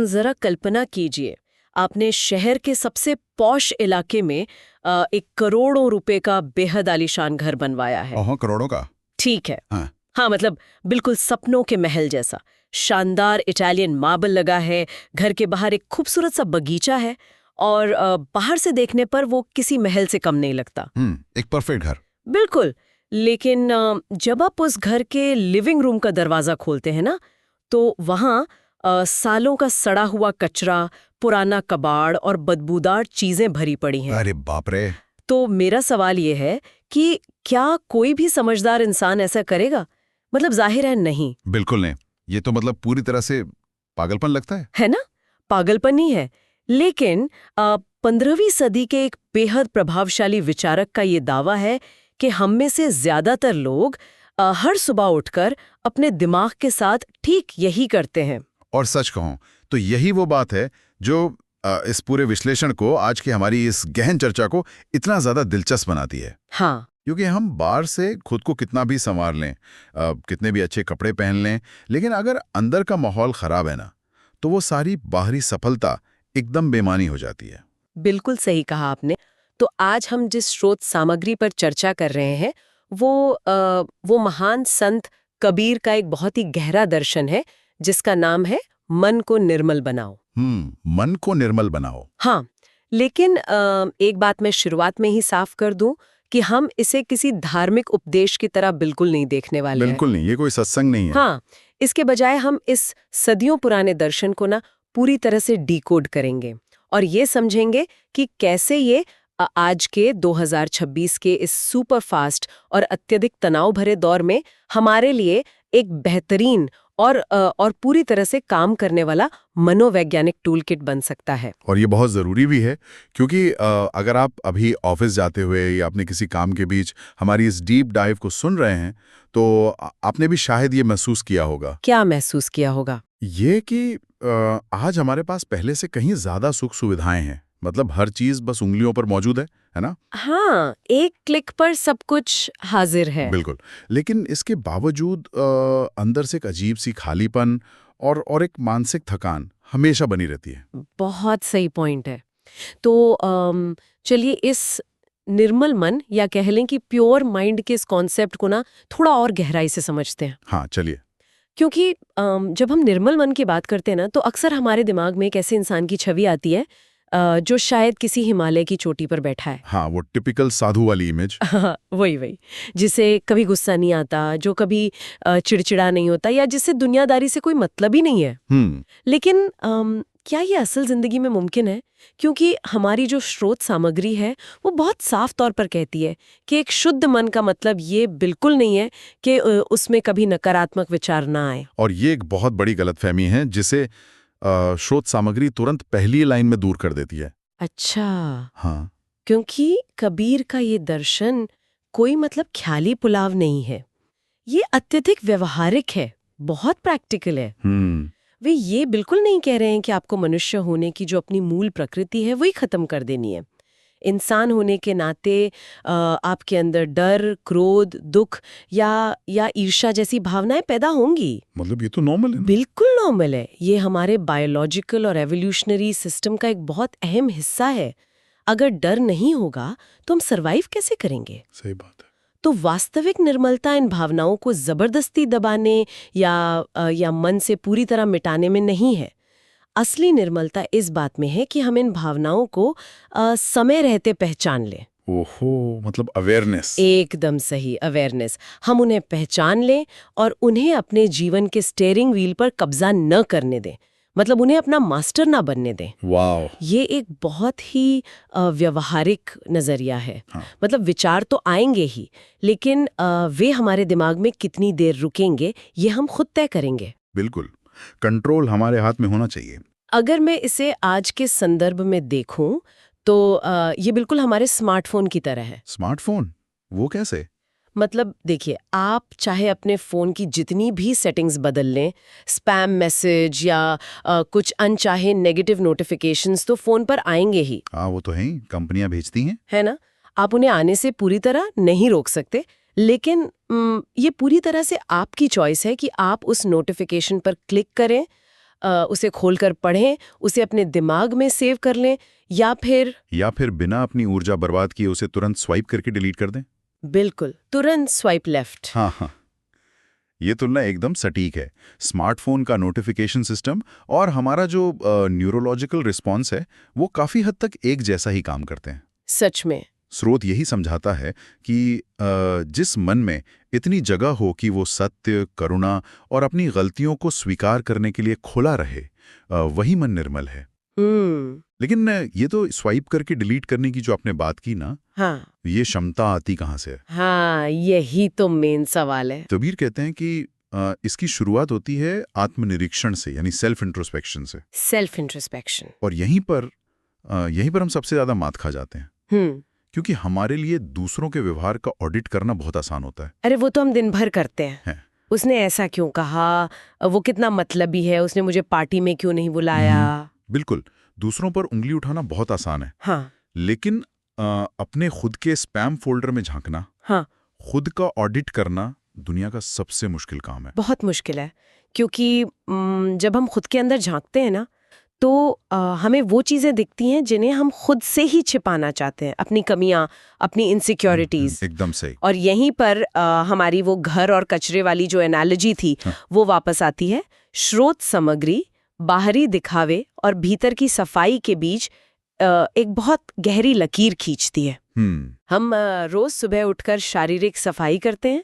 जरा कल्पना कीजिए, आपने शहर के सबसे पॉश इलाके में एक करोड़ों रुपए का बेहद आलीशान घर बनवाया है। ओहो, करोड़ों का? ठीक है। हाँ। हाँ, मतलब बिल्कुल सपनों के महल जैसा। शानदार इटालियन मार्बल लगा है, घर के बाहर एक खूबसूरत सा बगीचा है और बाहर से देखने पर वो किसी महल से कम नहीं लगता। एक परफेक्ट घर। बिल्कुल। लेकिन जब आप उस घर के लिविंग रूम का दरवाजा खोलते हैं ना, तो वहाँ सालों का सड़ा हुआ कचरा, पुराना कबाड़ और बदबूदार चीजें भरी पड़ी हैं। अरे बाप रे! तो मेरा सवाल ये है कि क्या कोई भी समझदार इंसान ऐसा करेगा? मतलब जाहिर है नहीं। बिल्कुल नहीं। ये तो मतलब पूरी तरह से पागलपन लगता है ना? पागलपन ही है। लेकिन 15वीं सदी के एक बेहद प्रभावशाली विचारक का ये दावा है कि हम में से ज्यादातर लोग हर सुबह उठकर अपने दिमाग के साथ ठीक यही करते हैं। और सच कहूं तो यही वो बात है जो इस पूरे विश्लेषण को, आज की हमारी इस गहन चर्चा को इतना ज्यादा दिलचस्प बनाती है। हाँ, क्योंकि हम बाहर से खुद को कितना भी संवार लें, कितने भी अच्छे कपड़े पहन लें, लेकिन अगर अंदर का माहौल खराब है ना, तो वो सारी बाहरी सफलता एकदम बेमानी हो जाती है। बिल्कुल सही कहा आपने। तो आज हम जिस स्रोत सामग्री पर चर्चा कर रहे हैं वो महान संत कबीर का एक बहुत ही गहरा दर्शन है, जिसका नाम है मन को निर्मल बनाओ। मन को निर्मल बनाओ। हाँ, लेकिन एक बात मैं शुरुआत में ही साफ कर दूं कि हम इसे किसी धार्मिक उपदेश की तरह बिल्कुल नहीं देखने वाले हैं। बिल्कुल नहीं, ये कोई सत्संग नहीं है। हाँ, इसके बजाय हम इस सदियों पुराने दर्शन को ना पूरी तरह से डिकोड करेंगे और ये समझेंगे कि कैसे ये आज के 2026 के इस सुपर फास्ट और अत्यधिक तनाव भरे दौर में हमारे लिए एक बेहतरीन और पूरी तरह से काम करने वाला मनोवैज्ञानिक टूल किट बन सकता है। और ये बहुत ज़रूरी भी है, क्योंकि अगर आप अभी ऑफिस जाते हुए या अपने किसी काम के बीच हमारी इस डीप डाइव को सुन रहे हैं, तो आपने भी शायद ये महसूस किया होगा। क्या महसूस किया होगा? ये कि आज हमारे पास पहले से कहीं ज़्यादा सुख सुविधाएं हैं। मतलब हर चीज़ बस उंगलियों पर मौजूद है ना? हाँ, एक क्लिक पर सब कुछ हाजिर है। बिल्कुल। लेकिन इसके बावजूद अंदर से एक अजीब सी खालीपन और एक मानसिक थकान हमेशा बनी रहती है। बहुत सही पॉइंट है। तो चलिए इस निर्मल मन या कह लें कि प्योर माइंड के इस कॉन्सेप्ट को ना थोड़ा और गहराई से समझते हैं। हाँ, चलिए। क्योंकि जब हम निर्मल मन की बात करते हैं ना, तो अक्सर हमारे दिमाग में एक ऐसे इंसान की छवि आती है जो शायद किसी हिमालय की चोटी पर बैठा है। हाँ, वो टिपिकल साधु वाली इमेज। वही जिसे कभी गुस्सा नहीं आता, जो कभी चिड़चिड़ा नहीं होता या जिससे दुनियादारी से कोई मतलब ही नहीं है। लेकिन क्या ये असल जिंदगी में मुमकिन है? क्योंकि हमारी जो स्रोत सामग्री है वो बहुत साफ तौर पर कहती है कि एक शुद्ध मन का मतलब ये बिल्कुल नहीं है कि उसमें कभी नकारात्मक विचार ना आए। और ये एक बहुत बड़ी गलतफहमी है जिसे स्रोत सामग्री तुरंत पहली लाइन में दूर कर देती है। अच्छा। हाँ, क्योंकि कबीर का ये दर्शन कोई मतलब ख्याली पुलाव नहीं है, ये अत्यधिक व्यवहारिक है, बहुत प्रैक्टिकल है। वे ये बिल्कुल नहीं कह रहे हैं कि आपको मनुष्य होने की जो अपनी मूल प्रकृति है वही खत्म कर देनी है। इंसान होने के नाते आपके अंदर डर, क्रोध, दुख या ईर्ष्या जैसी भावनाएं पैदा होंगी। मतलब ये तो नॉर्मल है ना? बिल्कुल नॉर्मल है। ये हमारे बायोलॉजिकल और एवोल्यूशनरी सिस्टम का एक बहुत अहम हिस्सा है। अगर डर नहीं होगा तो हम सरवाइव कैसे करेंगे? सही बात है। तो वास्तविक निर्मलता इन भावनाओं को जबरदस्ती दबाने या मन से पूरी तरह मिटाने में नहीं है। असली निर्मलता इस बात में है कि हम इन भावनाओं को समय रहते पहचान लें। ओहो, मतलब अवेयरनेस। एकदम सही, अवेयरनेस। हम उन्हें पहचान लें और उन्हें अपने जीवन के स्टीयरिंग व्हील पर कब्जा न करने दें, मतलब उन्हें अपना मास्टर ना बनने दें। वाह, ये एक बहुत ही व्यवहारिक नजरिया है। हाँ। मतलब विचार तो आएंगे ही, लेकिन वे हमारे दिमाग में कितनी देर रुकेंगे ये हम खुद तय करेंगे। बिल्कुल, कंट्रोल हमारे हाथ में होना चाहिए। अगर मैं इसे आज के संदर्भ में देखूं तो ये बिल्कुल हमारे स्मार्टफोन की तरह है। स्मार्टफोन? वो कैसे? मतलब देखिए, आप चाहे अपने फ़ोन की जितनी भी सेटिंग्स बदल लें, स्पैम मैसेज या कुछ अनचाहे नेगेटिव नोटिफिकेशंस तो फ़ोन पर आएंगे ही। हाँ, वो तो है ही, कंपनियां भेजती हैं। है ना? आप उन्हें आने से पूरी तरह नहीं रोक सकते, लेकिन ये पूरी तरह से आपकी चॉइस है कि आप उस नोटिफिकेशन पर क्लिक करें उसे खोलकर पढ़ें, उसे अपने दिमाग में सेव कर लें, या फिर बिना अपनी ऊर्जा बर्बाद किए उसे तुरंत स्वाइप करके डिलीट कर दें। बिल्कुल, तुरंत स्वाइप लेफ्ट। हाँ, ये तुलना एकदम सटीक है। स्मार्टफोन का नोटिफिकेशन सिस्टम और हमारा जो न्यूरोलॉजिकल रिस्पॉन्स है वो काफी हद तक एक जैसा ही काम करते हैं। सच में। स्रोत यही समझाता है कि जिस मन में इतनी जगह हो कि वो सत्य, करुणा और अपनी गलतियों को स्वीकार करने के लिए खुला रहे, वही मन निर्मल है। लेकिन ये तो स्वाइप करके डिलीट करने की जो आपने बात की ना, हाँ, ये क्षमता आती कहाँ से है? हाँ, यही तो मेन सवाल है। कबीर कहते हैं कि इसकी शुरुआत होती है आत्मनिरीक्षण से, यानी सेल्फ इंट्रोस्पेक्शन से। Self introspection. और यहीं पर हम सबसे ज्यादा मात खा जाते हैं, क्योंकि हमारे लिए दूसरों के व्यवहार का ऑडिट करना बहुत आसान होता है। अरे वो तो हम दिन भर करते हैं। उसने ऐसा क्यों कहा, वो कितना मतलबी है, उसने मुझे पार्टी में क्यों नहीं बुलाया। बिल्कुल, दूसरों पर उंगली उठाना बहुत आसान है। हाँ। लेकिन अपने खुद के स्पैम फोल्डर में झांकना, हाँ, खुद का ऑडिट करना दुनिया का सबसे मुश्किल काम है। बहुत मुश्किल है, क्योंकि जब हम खुद के अंदर झांकते हैं ना, तो हमें वो चीजें दिखती हैं जिन्हें हम खुद से ही छिपाना चाहते हैं, अपनी कमियां, अपनी इनसिक्योरिटीज। एकदम सही। और यहीं पर हमारी वो घर और कचरे वाली जो एनालॉजी थी, वो वापस आती है। स्रोत सामग्री, बाहरी दिखावे और भीतर की सफाई के बीच एक बहुत गहरी लकीर खींचती है। हम रोज सुबह उठकर शारीरिक सफाई करते हैं,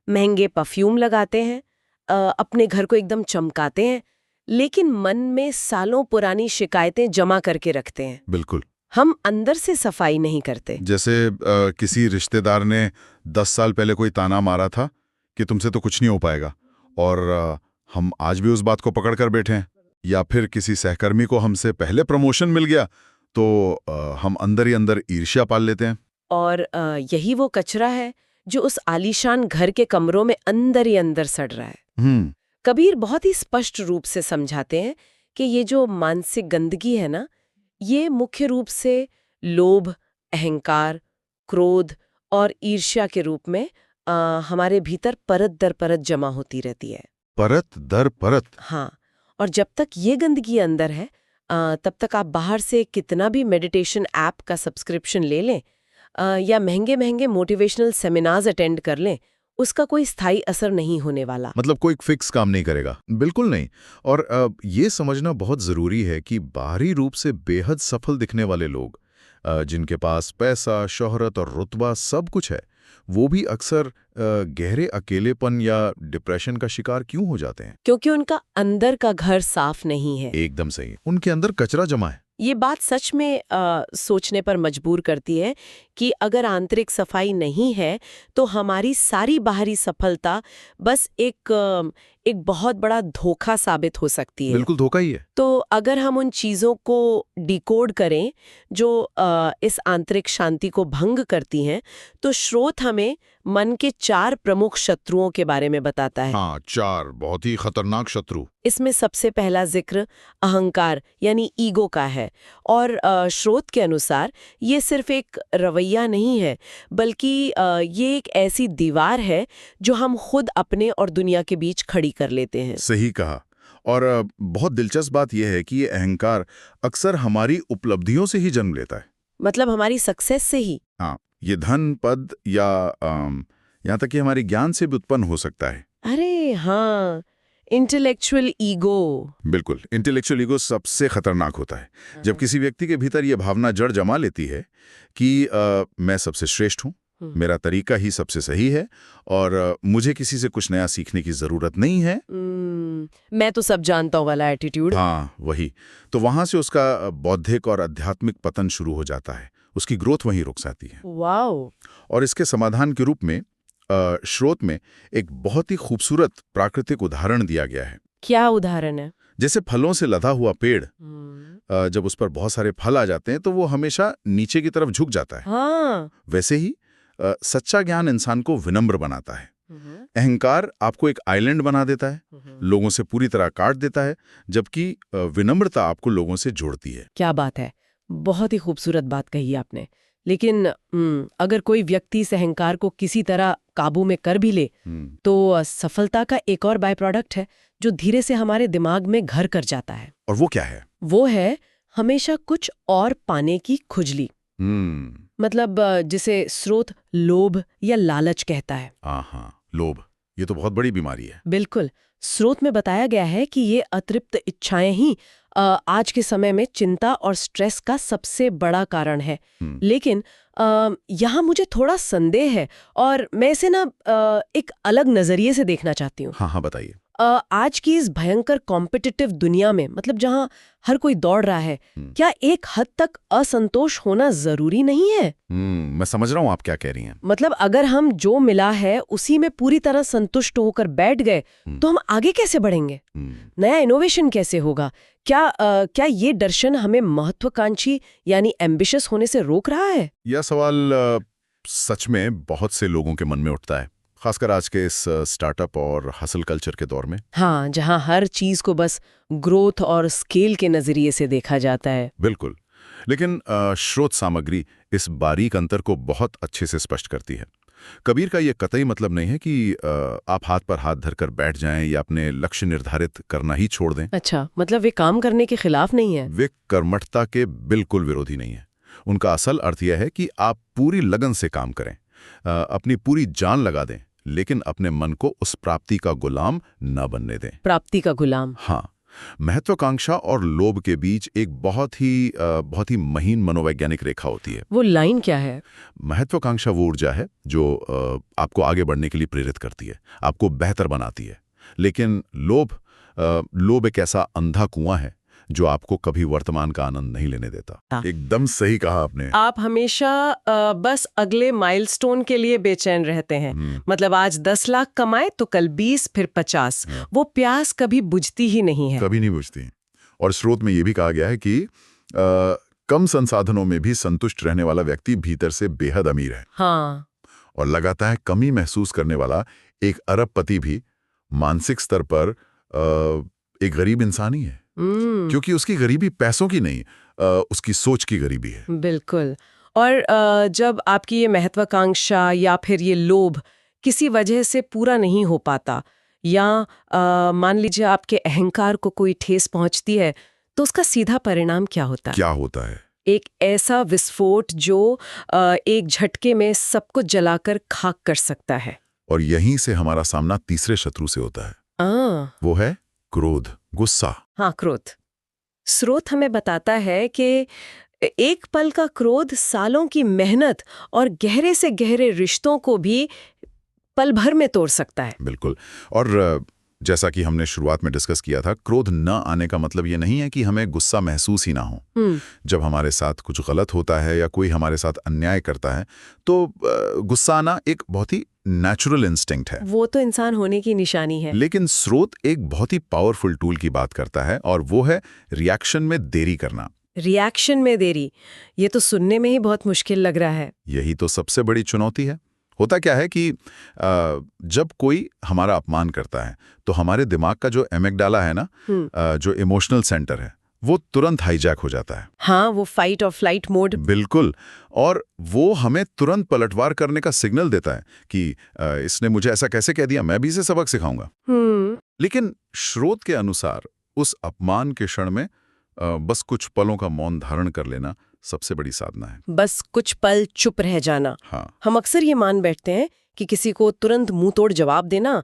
महंगे परफ्यूम लगाते हैं, अपने घर को एकदम चमकाते हैं, लेकिन मन में सालों पुरानी शिकायतें जमा करके रखते हैं। बिल्कुल। हम अंदर से सफाई नहीं करते। जैसे किसी रिश्तेदार ने 10 साल पहले कोई ताना मारा था कि तुमसे तो कुछ नहीं हो पाएगा, और हम आज भी उस बात को पकड़ कर बैठे हैं। या फिर किसी सहकर्मी को हमसे पहले प्रमोशन मिल गया तो हम अंदर ही अंदर ईर्ष्या पाल लेते हैं। और यही वो कचरा है जो उस आलीशान घर के कमरों में अंदर ही अंदर सड़ रहा है। कबीर बहुत ही स्पष्ट रूप से समझाते हैं कि ये जो मानसिक गंदगी है ना, ये मुख्य रूप से लोभ, अहंकार, क्रोध और ईर्ष्या के रूप में हमारे भीतर परत दर परत जमा होती रहती है। परत दर परत। हाँ, और जब तक ये गंदगी अंदर है, तब तक आप बाहर से कितना भी मेडिटेशन ऐप का सब्सक्रिप्शन ले लें या महंगे महंगे मोटिवेशनल सेमिनार्स अटेंड कर लें, उसका कोई स्थायी असर नहीं होने वाला। मतलब कोई फिक्स काम नहीं करेगा। बिल्कुल नहीं। और ये समझना बहुत जरूरी है कि बाहरी रूप से बेहद सफल दिखने वाले लोग, जिनके पास पैसा, शोहरत और रुतबा सब कुछ है, वो भी अक्सर गहरे अकेलेपन या डिप्रेशन का शिकार क्यों हो जाते हैं? क्योंकि उनका अंदर का घर साफ नहीं है। एकदम सही। उनके अंदर कचरा जमा है। ये बात सच में सोचने पर मजबूर करती है कि अगर आंतरिक सफाई नहीं है तो हमारी सारी बाहरी सफलता बस एक बहुत बड़ा धोखा साबित हो सकती है। बिल्कुल धोखा ही है। तो अगर हम उन चीज़ों को डिकोड करें जो इस आंतरिक शांति को भंग करती हैं, तो स्रोत हमें मन के 4 प्रमुख शत्रुओं के बारे में बताता है। हाँ, 4 बहुत ही खतरनाक शत्रु। इसमें सबसे पहला जिक्र अहंकार यानी ईगो का है, और स्रोत के अनुसार ये सिर्फ एक रवैया नहीं है, बल्कि ये एक ऐसी दीवार है जो हम खुद अपने और दुनिया के बीच खड़ी कर लेते हैं। सही कहा। और बहुत दिलचस्प बात यह है कि ये अहंकार अक्सर हमारी उपलब्धियों से ही जन्म लेता है। मतलब हमारी सक्सेस से ही। हाँ, ये धन, पद या यहाँ तक कि हमारे ज्ञान से भी उत्पन्न हो सकता है। अरे हाँ, इंटेलेक्चुअल ईगो। बिल्कुल, इंटेलेक्चुअल ईगो सबसे खतरनाक होता है। जब किसी व्यक्ति के भीतर ये भावना जड़ जमा लेती है कि मैं सबसे श्रेष्ठ हूँ, मेरा तरीका ही सबसे सही है और मुझे किसी से कुछ नया सीखने की जरूरत नहीं है, मैं तो सब जानता हूँ वाला एटीट्यूड। हाँ, वही। तो वहां से उसका बौद्धिक और आध्यात्मिक पतन शुरू हो जाता है, उसकी ग्रोथ वहीं रुक जाती है। वाओ। और इसके समाधान के रूप में स्रोत में एक बहुत ही खूबसूरत प्राकृतिक उदाहरण दिया गया है। क्या उदाहरण है? जैसे फलों से लदा हुआ पेड़, जब उस पर बहुत सारे फल आ जाते हैं तो वो हमेशा नीचे की तरफ झुक जाता है। हाँ। वैसे ही सच्चा ज्ञान इंसान को विनम्र बनाता है। अहंकार आपको एक आइलैंड बना देता है, लोगों से पूरी तरह काट देता है, जबकि विनम्रता आपको लोगों से जोड़ती है। क्या बात है, बहुत ही खूबसूरत बात कही आपने। लेकिन अगर कोई व्यक्ति इस अहंकार को किसी तरह काबू में कर भी ले, तो सफलता का एक और बाय प्रोडक्ट है जो धीरे से हमारे दिमाग में घर कर जाता है। और वो क्या है? वो है हमेशा कुछ और पाने की खुजली। मतलब जिसे स्रोत लोभ या लालच कहता है। हाँ, लोभ, ये तो बहुत बड़ी बीमारी है। बिल्कुल। स्रोत में बताया गया है कि ये अतृप्त इच्छाएं ही आज के समय में चिंता और स्ट्रेस का सबसे बड़ा कारण है। लेकिन यहाँ मुझे थोड़ा संदेह है और मैं इसे ना एक अलग नजरिए से देखना चाहती हूँ। हाँ, बताइए। आज की इस भयंकर कॉम्पिटिटिव दुनिया में, मतलब जहाँ हर कोई दौड़ रहा है, क्या एक हद तक असंतोष होना जरूरी नहीं है? मैं समझ रहा हूँ आप क्या कह रही हैं। मतलब अगर हम जो मिला है उसी में पूरी तरह संतुष्ट होकर बैठ गए तो हम आगे कैसे बढ़ेंगे? नया इनोवेशन कैसे होगा? क्या ये दर्शन हमें महत्वाकांक्षी यानी एम्बिशियस होने से रोक रहा है? यह सवाल सच में बहुत से लोगों के मन में उठता है, खासकर आज के इस स्टार्टअप और हसल कल्चर के दौर में। हाँ, जहाँ हर चीज को बस ग्रोथ और स्केल के नजरिए से देखा जाता है। बिल्कुल। लेकिन स्रोत सामग्री इस बारीक अंतर को बहुत अच्छे से स्पष्ट करती है। कबीर का ये कतई मतलब नहीं है कि आप हाथ पर हाथ धरकर बैठ जाएं या अपने लक्ष्य निर्धारित करना ही छोड़ दें। अच्छा, मतलब वे काम करने के खिलाफ नहीं है? वे कर्मठता के बिल्कुल विरोधी नहीं है। उनका असल अर्थ यह है कि आप पूरी लगन से काम करें, अपनी पूरी जान लगा दें, लेकिन अपने मन को उस प्राप्ति का गुलाम न बनने दें। प्राप्ति का गुलाम? हाँ। महत्वाकांक्षा और लोभ के बीच एक बहुत ही महीन मनोवैज्ञानिक रेखा होती है। वो लाइन क्या है? महत्वाकांक्षा वो ऊर्जा है जो आपको आगे बढ़ने के लिए प्रेरित करती है, आपको बेहतर बनाती है। लेकिन लोभ एक ऐसा अंधा कुआं है जो आपको कभी वर्तमान का आनंद नहीं लेने देता। एकदम सही कहा आपने। आप हमेशा बस अगले माइलस्टोन के लिए बेचैन रहते हैं। मतलब आज 10 लाख कमाए तो कल 20, फिर 50। वो प्यास कभी बुझती ही नहीं है। कभी नहीं बुझती। और स्रोत में ये भी कहा गया है कि कम संसाधनों में भी संतुष्ट रहने वाला व्यक्ति भीतर से बेहद अमीर है। हाँ। और लगातार कमी महसूस करने वाला एक अरबपति भी मानसिक स्तर पर एक गरीब इंसान ही है। क्योंकि उसकी गरीबी पैसों की नहीं, उसकी सोच की गरीबी है। बिल्कुल। और जब आपकी ये महत्वाकांक्षा या फिर ये लोभ किसी वजह से पूरा नहीं हो पाता, या मान लीजिए आपके अहंकार को कोई ठेस पहुंचती है, तो उसका सीधा परिणाम क्या होता है? क्या होता है? एक ऐसा विस्फोट जो एक झटके में सब कुछ जलाकर खाक कर सकता है। और यहीं से हमारा सामना तीसरे शत्रु से होता है। वो है क्रोध, गुस्सा। हाँ, क्रोध। स्रोत हमें बताता है कि एक पल का क्रोध सालों की मेहनत और गहरे से गहरे रिश्तों को भी पल भर में तोड़ सकता है। बिल्कुल। और जैसा कि हमने शुरुआत में डिस्कस किया था, क्रोध न आने का मतलब ये नहीं है कि हमें गुस्सा महसूस ही ना हो। जब हमारे साथ कुछ गलत होता है या कोई हमारे साथ अन्याय करता है तो गुस्सा आना एक बहुत ही नेचुरल इंस्टिंक्ट है। वो तो इंसान होने की निशानी है। लेकिन स्रोत एक बहुत ही पावरफुल टूल की बात करता है और वो है रिएक्शन में देरी करना। रिएक्शन में देरी, ये तो सुनने में ही बहुत मुश्किल लग रहा है। यही तो सबसे बड़ी चुनौती है। होता क्या है कि जब कोई हमारा अपमान करता है तो हमारे दिमाग का जो एमिगडाला है ना, जो इमोशनल सेंटर है, वो तुरंत हाईजैक हो जाता है। हाँ, वो फाइट और फ्लाइट मोड। बिल्कुल। और वो हमें तुरंत पलटवार करने का सिग्नल देता है कि इसने मुझे ऐसा कैसे कह दिया, मैं भी इसे सबक सिखाऊंगा। लेकिन स्रोत के अनुसार उस अपमान के क्षण में बस कुछ पलों का मौन धारण कर लेना सबसे बड़ी साधना है। बस कुछ पल चुप रह जाना। हाँ। हम अक्सर ये मान बैठते हैं कि किसी को तुरंत मुंह तोड़ जवाब देना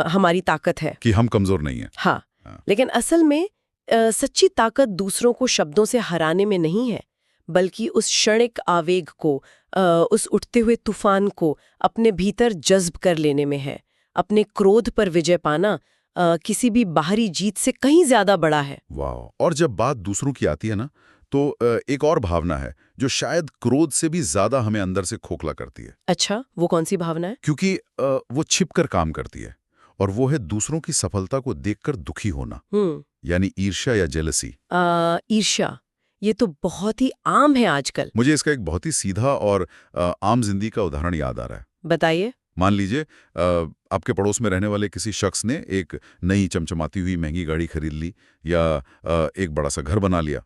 हमारी ताकत है, कि हम कमजोर नहीं हैं। हाँ। लेकिन असल में सच्ची ताकत दूसरों को शब्दों से हराने में नहीं है, बल्कि उस क्षणिक आवेग को, उस उठते हुए तूफान को अपने भीतर जज्ब कर लेने में है। अपने क्रोध पर विजय पाना किसी भी बाहरी जीत से कहीं ज्यादा बड़ा है। वाह। और जब बात दूसरों की आती है ना, तो एक और भावना है जो शायद क्रोध से भी ज्यादा हमें अंदर से खोखला करती है। अच्छा, वो कौन सी भावना है? क्योंकि वो छिपकर काम करती है, और वो है दूसरों की सफलता को देखकर दुखी होना, यानी ईर्ष्या या जेलसी। ईर्ष्या, ये तो बहुत ही आम है आजकल। मुझे इसका एक बहुत ही सीधा और आम जिंदगी का उदाहरण याद आ रहा है। बताइए। मान लीजिए आपके पड़ोस में रहने वाले किसी शख्स ने एक नई चमचमाती हुई महंगी गाड़ी खरीद ली या एक बड़ा सा घर बना लिया।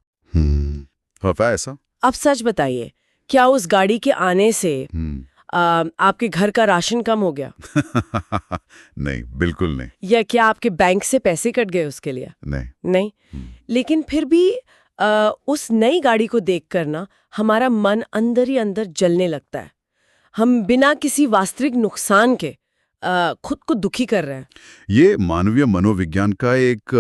होता है ऐसा? अब सच बताइए, क्या उस गाड़ी के आने से आपके घर का राशन कम हो गया? नहीं, बिल्कुल नहीं। या क्या आपके बैंक से पैसे कट गए उसके लिए? नहीं। नहीं। लेकिन फिर भी उस नई गाड़ी को देखकर ना हमारा मन अंदर ही अंदर जलने लगता है। हम बिना किसी वास्तविक नुकसान के खुद को दुखी कर रहे हैं। ये मानवीय मनोविज्ञान का एक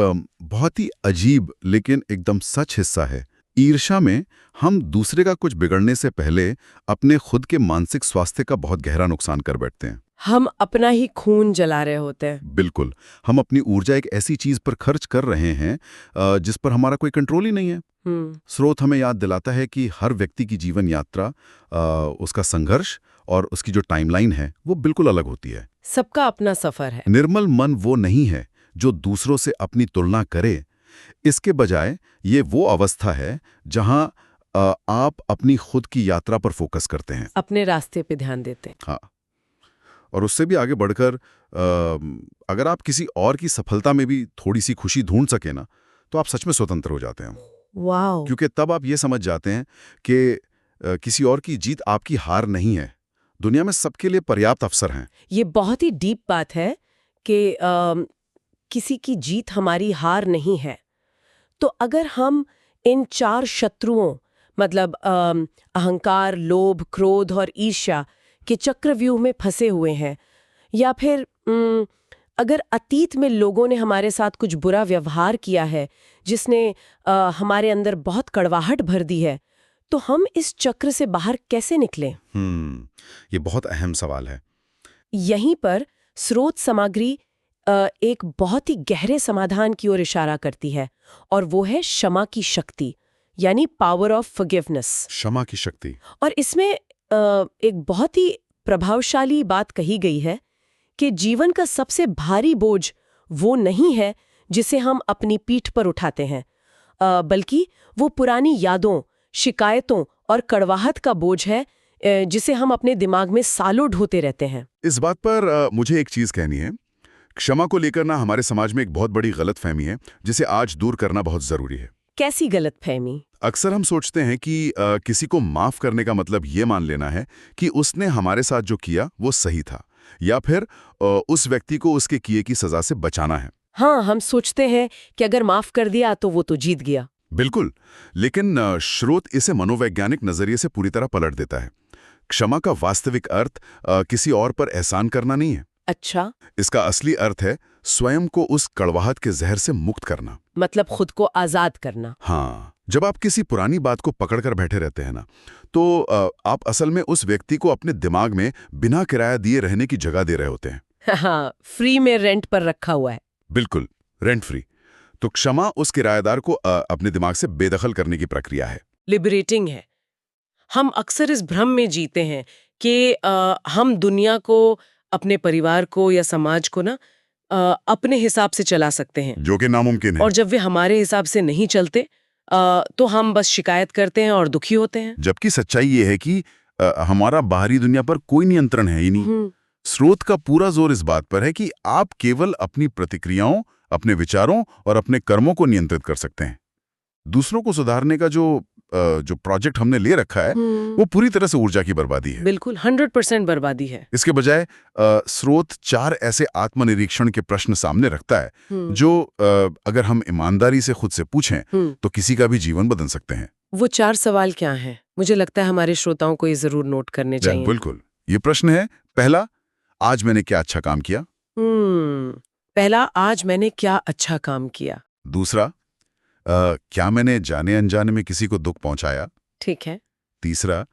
बहुत ही अजीब लेकिन एकदम सच हिस्सा है। ईर्ष्या में हम दूसरे का कुछ बिगड़ने से पहले अपने खुद के मानसिक स्वास्थ्य का बहुत गहरा नुकसान कर बैठते हैं। हम अपना ही खून जला रहे होते हैं। बिल्कुल। हम अपनी ऊर्जा एक ऐसी चीज पर खर्च कर रहे हैं जिस पर हमारा कोई कंट्रोल ही नहीं है। स्रोत हमें याद दिलाता है कि हर व्यक्ति की जीवन यात्रा, उसका संघर्ष और उसकी जो टाइमलाइन है वो बिल्कुल अलग होती है। सबका अपना सफर है। निर्मल मन वो नहीं है जो दूसरों से अपनी तुलना करे। इसके बजाय ये वो अवस्था है जहां आप अपनी खुद की यात्रा पर फोकस करते हैं, अपने रास्ते पे ध्यान देते हैं। हाँ। और उससे भी आगे बढ़कर अगर आप किसी और की सफलता में भी थोड़ी सी खुशी ढूंढ सके ना, तो आप सच में स्वतंत्र हो जाते हैं। वाह! क्योंकि तब आप ये समझ जाते हैं कि किसी और की जीत आपकी हार नहीं है। दुनिया में सबके लिए पर्याप्त अवसर हैं। ये बहुत ही डीप बात है कि किसी की जीत हमारी हार नहीं है। तो अगर हम इन 4 शत्रुओं मतलब अहंकार, लोभ, क्रोध और ईर्ष्या के चक्रव्यूह में फंसे हुए हैं, या फिर अगर अतीत में लोगों ने हमारे साथ कुछ बुरा व्यवहार किया है जिसने हमारे अंदर बहुत कड़वाहट भर दी है, तो हम इस चक्र से बाहर कैसे निकलें? ये बहुत अहम सवाल है। यहीं पर स्रोत सामग्री एक बहुत ही गहरे समाधान की ओर इशारा करती है, और वो है क्षमा की शक्ति, यानी पावर ऑफ फॉरगिवनेस। क्षमा की शक्ति। और इसमें एक बहुत ही प्रभावशाली बात कही गई है कि जीवन का सबसे भारी बोझ वो नहीं है जिसे हम अपनी पीठ पर उठाते हैं, बल्कि वो पुरानी यादों, शिकायतों और कड़वाहट का बोझ है जिसे हम अपने दिमाग में सालों ढोते रहते हैं। इस बात पर मुझे एक चीज कहनी है। क्षमा को लेकर ना हमारे समाज में एक बहुत बड़ी गलतफहमी है जिसे आज दूर करना बहुत जरूरी है। कैसी गलतफहमी? अक्सर हम सोचते हैं कि किसी को माफ करने का मतलब ये मान लेना है कि उसने हमारे साथ जो किया वो सही था, या फिर उस व्यक्ति को उसके किए की सजा से बचाना है। हाँ, हम सोचते हैं कि अगर माफ कर दिया तो वो तो जीत गया। बिल्कुल। लेकिन स्रोत इसे मनोवैज्ञानिक नजरिए से पूरी तरह पलट देता है। क्षमा का वास्तविक अर्थ किसी और पर एहसान करना नहीं है। अच्छा। इसका असली अर्थ है स्वयं को उस कड़वाहट के जहर से मुक्त करना, मतलब खुद को आजाद करना। हाँ। जब आप किसी पुरानी बात को पकड़कर बैठे रहते हैं ना, तो आप असल में उस व्यक्ति को अपने दिमाग में बिना किराया दिए रहने की जगह दे रहे होते हैं। हाँ, फ्री में रेंट पर रखा हुआ है। बिल्कुल, रेंट फ्री। तो क्षमा उस किराएदार को अपने दिमाग से बेदखल करने की प्रक्रिया है। लिबरेटिंग है। हम अक्सर इस भ्रम में जीते हैं कि हम दुनिया को, अपने परिवार को या समाज को ना अपने हिसाब से चला सकते हैं, जो कि नामुमकिन है। और जब वे हमारे हिसाब से नहीं चलते तो हम बस शिकायत करते हैं और दुखी होते हैं। जबकि सच्चाई ये है कि हमारा बाहरी दुनिया पर कोई नियंत्रण है ही नहीं। स्रोत का पूरा जोर इस बात पर है कि आप केवल अपनी प्रतिक्रियाओं, अपने विचारों और अपने कर्मों को नियंत्रित कर सकते हैं। दूसरों को सुधारने का जो प्रोजेक्ट हमने ले रखा है वो पूरी तरह से ऊर्जा की बर्बादी है। बिल्कुल 100% बर्बादी है। इसके बजाय स्रोत 4 ऐसे आत्मनिरीक्षण के प्रश्न सामने रखता है जो अगर हम ईमानदारी से खुद से पूछें तो किसी का भी जीवन बदल सकते हैं। वो 4 सवाल क्या हैं? मुझे लगता है हमारे श्रोताओं को ये जरूर नोट करने चाहिए। बिल्कुल। ये प्रश्न है, पहला, आज मैंने क्या अच्छा काम किया? पहला, आज मैंने क्या अच्छा काम किया। दूसरा, क्या मैंने जाने अनजाने में किसी को दुख पहुंचाया? ठीक है। तीसरा,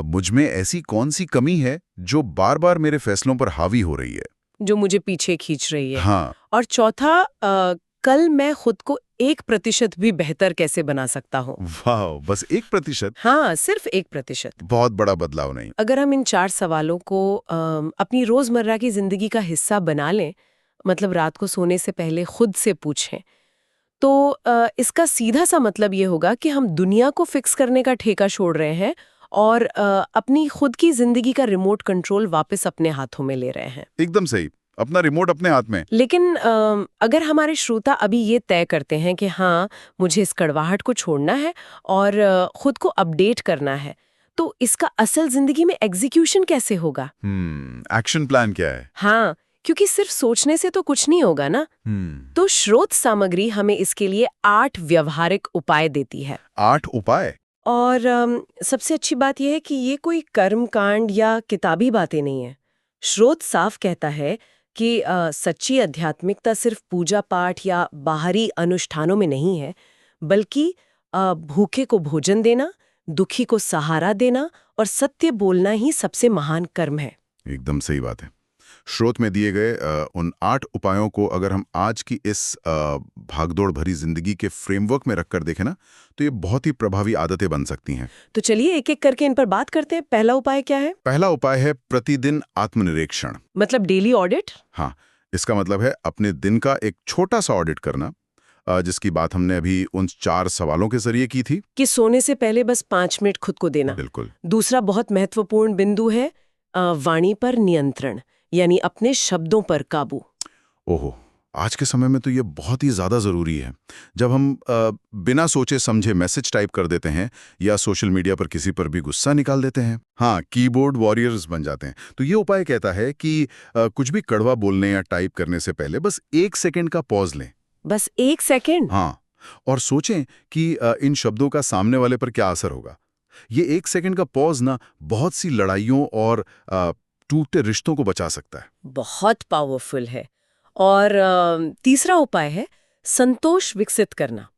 मुझ में ऐसी कौन सी कमी है जो बार बार मेरे फैसलों पर हावी हो रही है, जो मुझे पीछे खींच रही है? हाँ। और चौथा, कल मैं खुद को 1% भी बेहतर कैसे बना सकता हूँ? वाह, बस 1%? हाँ, सिर्फ 1%। बहुत बड़ा बदलाव नहीं। अगर हम इन 4 सवालों को अपनी रोजमर्रा की जिंदगी का हिस्सा बना लें, मतलब रात को सोने से पहले खुद से पूछें, तो इसका सीधा सा मतलब ये होगा कि हम दुनिया को फिक्स करने का ठेका छोड़ रहे हैं और अपनी खुद की जिंदगी का रिमोट कंट्रोल वापस अपने हाथों में ले रहे हैं। एकदम सही, अपना रिमोट अपने हाथ में। लेकिन अगर हमारे श्रोता अभी ये तय करते हैं कि हाँ, मुझे इस कड़वाहट को छोड़ना है और खुद को अपडेट करना है, तो इसका असल जिंदगी में एग्जीक्यूशन कैसे होगा? एक्शन प्लान क्या है? हाँ, क्योंकि सिर्फ सोचने से तो कुछ नहीं होगा ना। तो स्रोत सामग्री हमें इसके लिए 8 व्यवहारिक उपाय देती है। 8 उपाय? और सबसे अच्छी बात यह है कि ये कोई कर्मकांड या किताबी बातें नहीं है। स्रोत साफ कहता है कि सच्ची आध्यात्मिकता सिर्फ पूजा पाठ या बाहरी अनुष्ठानों में नहीं है, बल्कि भूखे को भोजन देना, दुखी को सहारा देना और सत्य बोलना ही सबसे महान कर्म है। एकदम सही बात है। स्रोत में दिए गए उन 8 उपायों को अगर हम आज की इस भागदौड़ भरी जिंदगी के फ्रेमवर्क में रखकर देखें ना, तो ये बहुत ही प्रभावी आदतें बन सकती हैं। तो चलिए एक एक करके इन पर बात करते हैं। पहला उपाय क्या है? पहला उपाय है प्रतिदिन आत्मनिरीक्षण। मतलब डेली ऑडिट? हाँ, इसका मतलब है अपने दिन का एक छोटा सा ऑडिट करना, जिसकी बात हमने अभी उन 4 सवालों के जरिए की थी कि सोने से पहले बस 5 मिनट खुद को देना। बिल्कुल। दूसरा बहुत महत्वपूर्ण बिंदु है वाणी पर नियंत्रण, यानी अपने शब्दों पर काबू। ओहो, आज के समय में तो ये बहुत ही ज्यादा जरूरी है। जब हम बिना सोचे समझे मैसेज टाइप कर देते हैं या सोशल मीडिया पर किसी पर भी गुस्सा निकाल देते हैं, हाँ, कीबोर्ड वॉरियर्स बन जाते हैं। तो ये उपाय कहता है कि कुछ भी कड़वा बोलने या टाइप करने से पहले बस 1 सेकंड का पॉज लें। बस 1 सेकंड? हाँ, और सोचें कि इन शब्दों का सामने वाले पर क्या असर होगा। ये 1 सेकंड का पॉज ना बहुत सी लड़ाइयों और टूटते रिश्तों को बचा सकता है। बहुत पावरफुल है। और तीसरा उपाय है संतोष विकसित करना।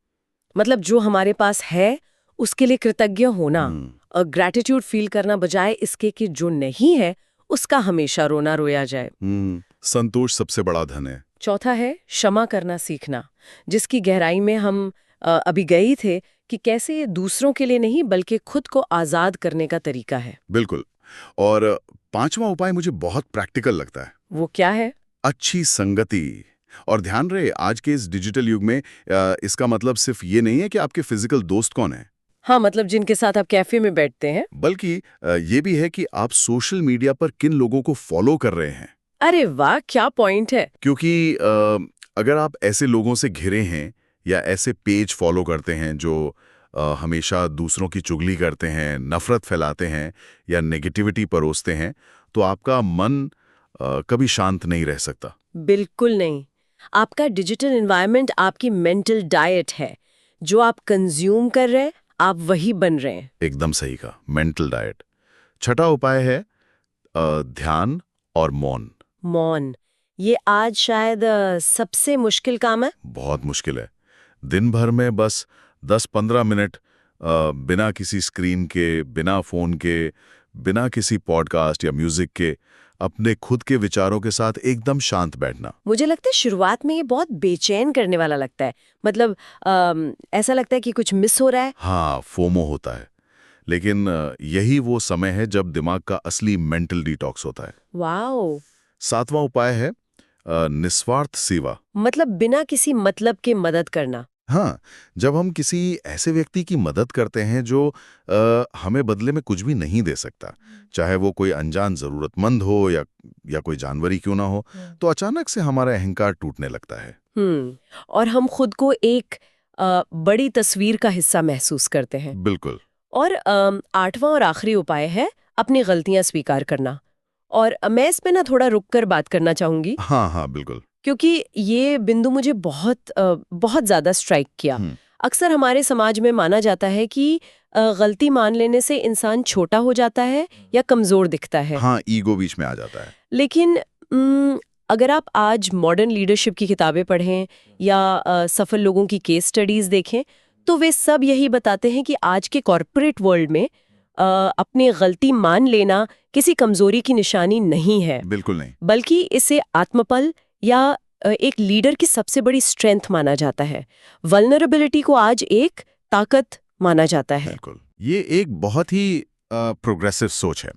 मतलब जो हमारे पास है उसके लिए कृतज्ञ होना और ग्रैटिट्यूड फील करना, बजाय इसके कि जो नहीं है उसका हमेशा रोना रोया जाए। संतोष सबसे बड़ा धन है। चौथा है क्षमा करना सीखना, जिसकी गहराई में हम अभी गए थे कि कैसे ये दूसरों के लिए नहीं बल्कि खुद को आजाद करने का तरीका है। बिल्कुल। और 5वां उपाय मुझे बहुत प्रैक्टिकल लगता है। वो क्या है? अच्छी संगति। और ध्यान रहे, आज के इस डिजिटल युग में इसका मतलब सिर्फ ये नहीं है कि आपके फिजिकल दोस्त कौन है। हाँ, मतलब जिनके साथ आप कैफे में बैठते हैं। बल्कि ये भी है कि आप सोशल मीडिया पर किन लोगों को फॉलो कर रहे हैं। अरे वाह, क्या पॉइंट है। क्योंकि अगर आप ऐसे लोगों से घिरे हैं या ऐसे पेज फॉलो करते हैं जो हमेशा दूसरों की चुगली करते हैं, नफरत फैलाते हैं या नेगेटिविटी परोसते हैं, तो आपका मन कभी शांत नहीं रह सकता। बिल्कुल नहीं। आपका डिजिटल एनवायरनमेंट आपकी मेंटल डाइट है। जो आप कंज्यूम कर रहे हैं आप वही बन रहे हैं। एकदम सही कहा, मेंटल डाइट। छठा उपाय है ध्यान और मौन। मौन, ये आज शायद सबसे मुश्किल काम है। बहुत मुश्किल है। दिन भर में बस 10-15 मिनट बिना किसी स्क्रीन के, बिना फोन के, बिना किसी पॉडकास्ट या म्यूजिक के अपने खुद के विचारों के साथ एकदम शांत बैठना। मुझे लगता है शुरुआत में ये बहुत बेचैन करने वाला लगता है। मतलब ऐसा लगता है कि कुछ मिस हो रहा है। हाँ, फोमो होता है। लेकिन यही वो समय है जब दिमाग का असली मेंटल डिटॉक्स होता है। वाओ। 7वां उपाय है निस्वार्थ सेवा। मतलब बिना किसी मतलब के मदद करना। हाँ, जब हम किसी ऐसे व्यक्ति की मदद करते हैं जो हमें बदले में कुछ भी नहीं दे सकता, चाहे वो कोई अनजान जरूरतमंद हो या कोई जानवर ही क्यों ना हो, तो अचानक से हमारा अहंकार टूटने लगता है। और हम खुद को एक बड़ी तस्वीर का हिस्सा महसूस करते हैं। बिल्कुल। और 8वां और आखिरी उपाय है अपनी गलतियां स्वीकार करना। और मैं इस पे ना थोड़ा रुक कर बात करना चाहूंगी। हाँ हाँ, बिल्कुल। क्योंकि ये बिंदु मुझे बहुत ज्यादा स्ट्राइक किया। अक्सर हमारे समाज में माना जाता है कि गलती मान लेने से इंसान छोटा हो जाता है या कमजोर दिखता है। हाँ, ईगो बीच में आ जाता है। लेकिन अगर आप आज मॉडर्न लीडरशिप की किताबें पढ़ें या सफल लोगों की केस स्टडीज देखें, तो वे सब यही बताते हैं कि आज के कॉर्पोरेट वर्ल्ड में अपनी गलती मान लेना किसी कमजोरी की निशानी नहीं है। बिल्कुल नहीं। बल्कि इसे आत्मबल या एक लीडर की सबसे बड़ी स्ट्रेंथ माना जाता है। वल्नरेबिलिटी को आज एक ताकत माना जाता है। बिल्कुल। ये एक बहुत ही प्रोग्रेसिव सोच है।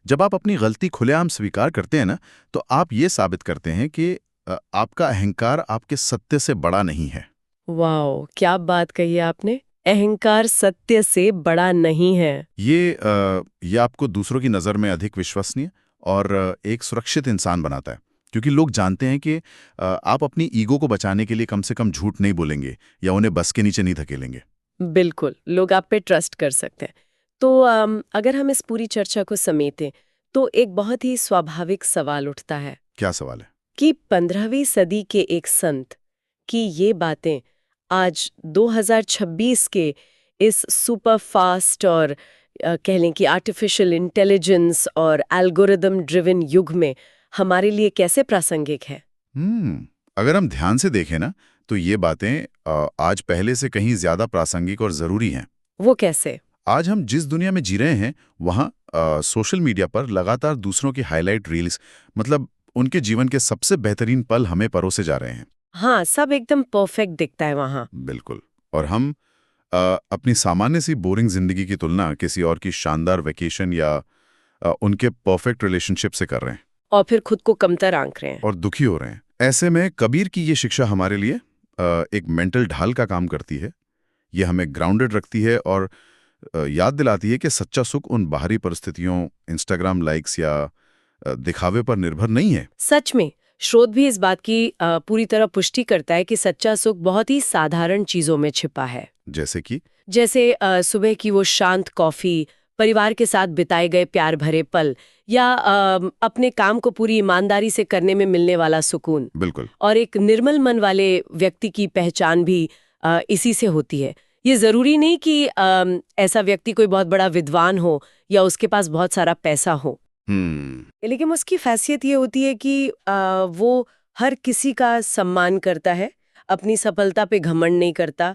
जब आप अपनी गलती खुलेआम स्वीकार करते हैं ना, तो आप ये साबित करते हैं कि आपका अहंकार आपके सत्य से बड़ा नहीं है। वाओ, क्या बात कही आपने। अहंकार सत्य से बड़ा नहीं है। ये आपको दूसरों की नज़र में अधिक विश्वसनीय और एक सुरक्षित इंसान बनाता है, क्योंकि लोग जानते हैं कि आप अपनी ईगो को बचाने के लिए कम से कम झूठ नहीं बोलेंगे या उन्हें बस के नीचे नहीं धकेलेंगे। बिल्कुल, लोग आप पे ट्रस्ट कर सकते हैं। तो अगर हम इस पूरी चर्चा को समेटें तो एक बहुत ही स्वाभाविक सवाल उठता है क्या सवाल है? कि 15वीं सदी के एक संत की ये बातें आज 2026 के इस सुपर फास्ट और कह लें कि आर्टिफिशियल इंटेलिजेंस और एल्गोरिदम ड्रिवन युग में हमारे लिए कैसे प्रासंगिक है। अगर हम ध्यान से देखें ना तो ये बातें आज पहले से कहीं ज्यादा प्रासंगिक और जरूरी हैं। वो कैसे? आज हम जिस दुनिया में जी रहे हैं वहाँ सोशल मीडिया पर लगातार दूसरों की हाईलाइट रील्स, मतलब उनके जीवन के सबसे बेहतरीन पल हमें परोसे जा रहे हैं। हाँ, सब एकदम परफेक्ट दिखता है वहाँ। बिल्कुल। और हम अपनी सामान्य सी बोरिंग जिंदगी की तुलना किसी और की शानदार वेकेशन या उनके परफेक्ट रिलेशनशिप से कर रहे हैं और फिर खुद को कमतर आंक रहे हैं और दुखी हो रहे हैं। ऐसे में कबीर की ये शिक्षा हमारे लिए एक मेंटल ढाल का काम करती है। ये हमें ग्राउंडेड रखती है और याद दिलाती है कि सच्चा सुख उन बाहरी परिस्थितियों, इंस्टाग्राम लाइक्स या दिखावे पर निर्भर नहीं है। सच में शोध भी इस बात की पूरी तरह पुष्टि करता है कि सच्चा सुख बहुत ही साधारण चीजों में छिपा है। जैसे सुबह की वो शांत कॉफी, परिवार के साथ बिताए गए प्यार भरे पल या अपने काम को पूरी ईमानदारी से करने में मिलने वाला सुकून। बिल्कुल। और एक निर्मल मन वाले व्यक्ति की पहचान भी इसी से होती है। ये जरूरी नहीं कि ऐसा व्यक्ति कोई बहुत बड़ा विद्वान हो या उसके पास बहुत सारा पैसा हो। लेकिन उसकी खासियत ये होती है कि वो हर किसी का सम्मान करता है, अपनी सफलता पे घमंड नहीं करता,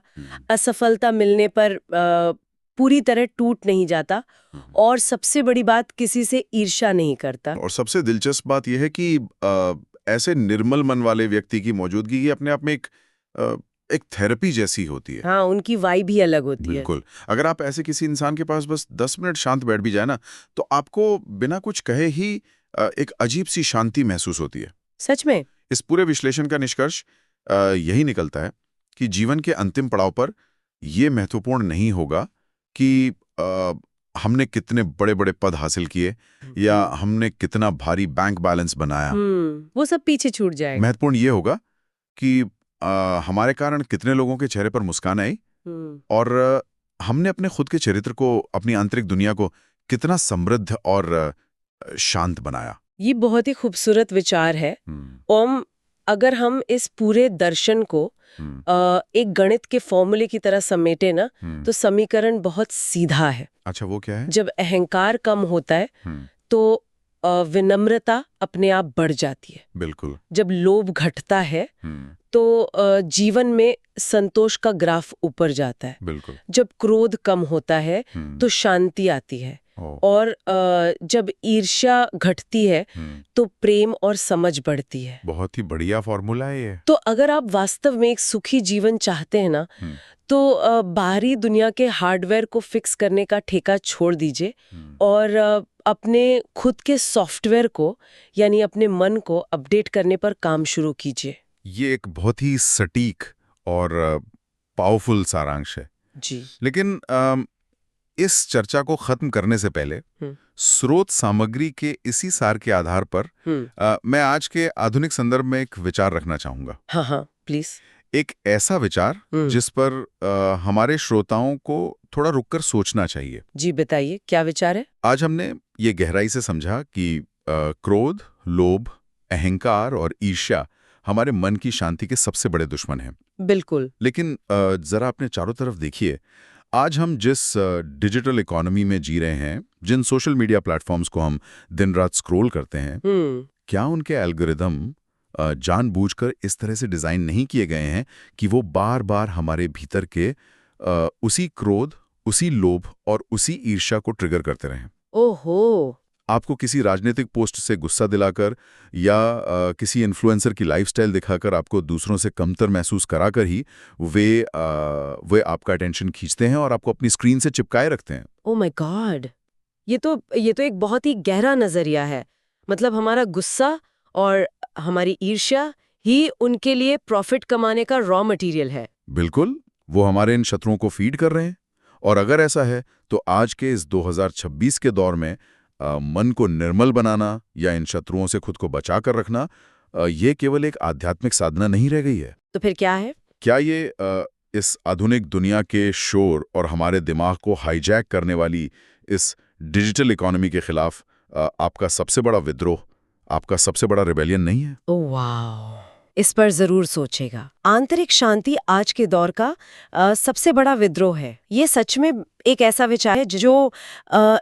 असफलता मिलने पर पूरी तरह टूट नहीं जाता और सबसे बड़ी बात किसी से ईर्ष्या नहीं करता। और सबसे दिलचस्प बात यह है कि ऐसे निर्मल मन वाले व्यक्ति की मौजूदगी अपने आप में एक थेरेपी जैसी होती है। हाँ, उनकी वाइब भी अलग होती है। बिल्कुल। अगर आप ऐसे किसी इंसान के पास बस 10 मिनट शांत बैठ भी जाए ना, तो आपको बिना कुछ कहे ही एक अजीब सी शांति महसूस होती है। सच में इस पूरे विश्लेषण का निष्कर्ष यही निकलता है कि जीवन के अंतिम पड़ाव पर यह महत्वपूर्ण नहीं होगा कि हमने कितने बड़े बड़े पद हासिल किए या हमने कितना भारी बैंक बैलेंस बनाया। वो सब पीछे छूट जाएगा। महत्वपूर्ण ये होगा कि हमारे कारण कितने लोगों के चेहरे पर मुस्कान आई और हमने अपने खुद के चरित्र को, अपनी आंतरिक दुनिया को कितना समृद्ध और शांत बनाया। ये बहुत ही खूबसूरत विचार है। ओम, अगर हम इस पूरे दर्शन को एक गणित के फॉर्मूले की तरह समेटे ना, तो समीकरण बहुत सीधा है। अच्छा, वो क्या है? जब अहंकार कम होता है तो विनम्रता अपने आप बढ़ जाती है। बिल्कुल। जब लोभ घटता है तो जीवन में संतोष का ग्राफ ऊपर जाता है। बिल्कुल। जब क्रोध कम होता है तो शांति आती है और जब ईर्ष्या घटती है तो प्रेम और समझ बढ़ती है। बहुत ही बढ़िया फॉर्मूला है ये। तो अगर आप वास्तव में एक सुखी जीवन चाहते हैं ना, तो बाहरी दुनिया के हार्डवेयर को फिक्स करने का ठेका छोड़ दीजिए और अपने खुद के सॉफ्टवेयर को, यानी अपने मन को अपडेट करने पर काम शुरू कीजिए। ये एक बहुत ही सटीक और पावरफुल सारांश है जी। लेकिन इस चर्चा को खत्म करने से पहले स्रोत सामग्री के इसी सार के आधार पर मैं आज के आधुनिक संदर्भ में एक विचार रखना चाहूंगा। हाँ, प्लीज। एक ऐसा विचार जिस पर हमारे श्रोताओं को थोड़ा रुककर सोचना चाहिए। जी बताइए, क्या विचार है? आज हमने ये गहराई से समझा कि क्रोध, लोभ, अहंकार और ईर्ष्या हमारे मन की शांति के सबसे बड़े दुश्मन हैं। बिल्कुल। लेकिन जरा अपने चारों तरफ देखिए, आज हम जिस डिजिटल इकोनॉमी में जी रहे हैं, जिन सोशल मीडिया प्लेटफॉर्म्स को हम दिन रात स्क्रॉल करते हैं, क्या उनके एल्गोरिदम जानबूझकर इस तरह से डिजाइन नहीं किए गए हैं कि वो बार बार हमारे भीतर के उसी क्रोध, उसी लोभ और उसी ईर्ष्या को ट्रिगर करते रहें? ओहो। आपको किसी राजनीतिक पोस्ट से गुस्सा दिलाकर या किसी इन्फ्लुएंसर की लाइफस्टाइल दिखाकर आपको दूसरों से कमतर महसूस कराकर ही वे आपका अटेंशन खींचते हैं और आपको अपनी स्क्रीन से चिपकाए रखते हैं। ओह माय गॉड, ये तो एक बहुत ही गहरा नजरिया है। मतलब हमारा गुस्सा और हमारी ईर्ष्या ही उनके लिए प्रॉफिट कमाने का रॉ मटेरियल है। बिल्कुल, वो हमारे इन शत्रुओं को फीड कर रहे हैं। और अगर ऐसा है तो आज के इस 2026 के दौर में मन को निर्मल बनाना या इन शत्रुओं से खुद को बचा कर रखना, ये केवल एक आध्यात्मिक साधना नहीं रह गई है। तो फिर क्या है? क्या ये इस आधुनिक दुनिया के शोर और हमारे दिमाग को हाईजैक करने वाली इस डिजिटल इकोनॉमी के खिलाफ आपका सबसे बड़ा विद्रोह, आपका सबसे बड़ा रिबेलियन नहीं है? ओह वाह, इस पर जरूर सोचेगा। आंतरिक शांति आज के दौर का सबसे बड़ा विद्रोह है। ये सच में एक ऐसा विचार है जो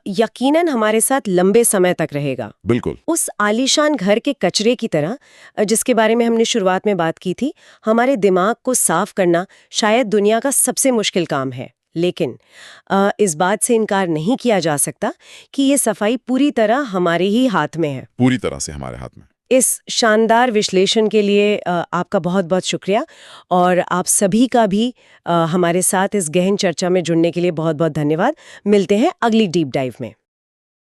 यकीनन हमारे साथ लंबे समय तक रहेगा। बिल्कुल। उस आलीशान घर के कचरे की तरह जिसके बारे में हमने शुरुआत में बात की थी, हमारे दिमाग को साफ करना शायद दुनिया का सबसे मुश्किल काम है। लेकिन इस बात से इनकार नहीं किया जा सकता कि ये सफाई पूरी तरह हमारे ही हाथ में है। पूरी तरह से हमारे हाथ में। इस शानदार विश्लेषण के लिए आपका बहुत बहुत शुक्रिया, और आप सभी का भी हमारे साथ इस गहन चर्चा में जुड़ने के लिए बहुत बहुत धन्यवाद। मिलते हैं अगली डीप डाइव में।